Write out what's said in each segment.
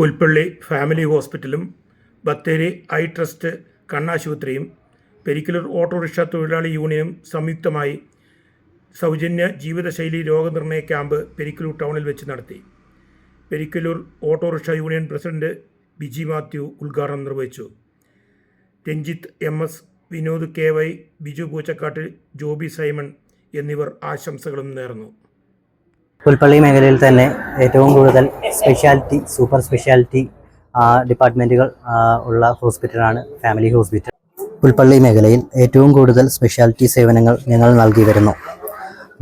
Pulpally family ഹോസ്പിറ്റലും Bathery eye trust കണ്ണാശുപത്രിയും Perikkallur autorickshaw തൊഴിലാളി യൂണിയനും സംയുക്തമായി സൗജന്യ ജീവിതശൈലി രോഗനിർണയ ക്യാമ്പ് പെരിക്കല്ലൂർ ടൗണിൽ വെച്ച് നടത്തി. Perikkallur autorickshaw union president Biji Mathew ഉദ്ഘാടനം നിർവഹിച്ചു. രഞ്ജിത്ത് MS, വിനോദ് KY, ബിജു പൂച്ചക്കാട്ട്, ജോബി സൈമൺ എന്നിവർ ആശംസകളും നേർന്നു. പുൽപ്പള്ളി മേഖലയിൽ തന്നെ ഏറ്റവും കൂടുതൽ സ്പെഷ്യാലിറ്റി, സൂപ്പർ സ്പെഷ്യാലിറ്റി ഡിപ്പാർട്ട്മെൻറ്റുകൾ ഉള്ള ഹോസ്പിറ്റലാണ് ഫാമിലി ഹോസ്പിറ്റൽ. പുൽപ്പള്ളി മേഖലയിൽ ഏറ്റവും കൂടുതൽ സ്പെഷ്യാലിറ്റി സേവനങ്ങൾ ഞങ്ങൾ നൽകി വരുന്നു.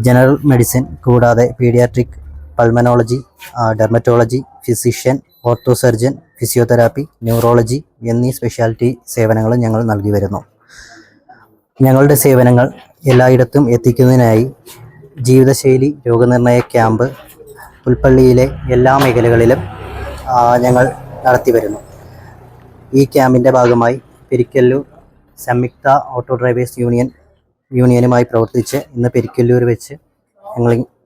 ജനറൽ മെഡിസിൻ കൂടാതെ paediatric, pulmonology, dermatology, physician, ortho surgeon, physiotherapy, neurology എന്നീ സ്പെഷ്യാലിറ്റി സേവനങ്ങളും ഞങ്ങൾ നൽകി വരുന്നു. ഞങ്ങളുടെ സേവനങ്ങൾ എല്ലായിടത്തും എത്തിക്കുന്നതിനായി ജീവിതശൈലി രോഗനിർണയ ക്യാമ്പ് പുൽപ്പള്ളിയിലെ എല്ലാ മേഖലകളിലും ഞങ്ങൾ നടത്തി വരുന്നു. ഈ ക്യാമ്പിൻ്റെ ഭാഗമായി പെരിക്കല്ലൂർ സംയുക്ത ഓട്ടോ ഡ്രൈവേഴ്സ് യൂണിയനുമായി പ്രവർത്തിച്ച് ഇന്ന് പെരിക്കല്ലൂർ വെച്ച്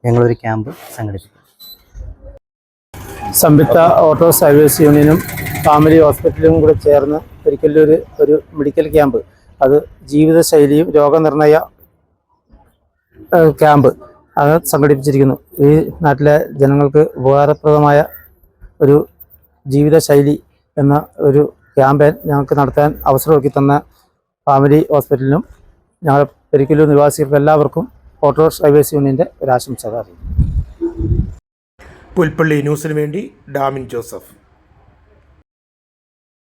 ഞങ്ങളൊരു ക്യാമ്പ് സംഘടിപ്പിക്കും. സംയുക്ത ഓട്ടോ ഡ്രൈവേഴ്സ് യൂണിയനും ഫാമിലി ഹോസ്പിറ്റലും കൂടെ ചേർന്ന് പെരിക്കല്ലൂർ ഒരു മെഡിക്കൽ ക്യാമ്പ്, അത് ജീവിതശൈലിയും രോഗനിർണയ ക്യാമ്പ് അത് സംഘടിപ്പിച്ചിരിക്കുന്നു. ഈ നാട്ടിലെ ജനങ്ങൾക്ക് ഉപകാരപ്രദമായ ഒരു ജീവിതശൈലി എന്ന ഒരു ക്യാമ്പയിൻ ഞങ്ങൾക്ക് നടത്താൻ അവസരമൊരുക്കി തന്ന ഫാമിലി ഹോസ്പിറ്റലിനും ഞങ്ങൾ പെരിക്കല്ലൂർ നിവാസികൾക്ക് എല്ലാവർക്കും ഓട്ടോ ഡ്രൈവേഴ്സ് യൂണിയൻ്റെ ഒരു ആശംസ അറിയിക്കുന്നു. പുൽപ്പള്ളി ന്യൂസിന് വേണ്ടി ഡാമിൻ ജോസഫ്.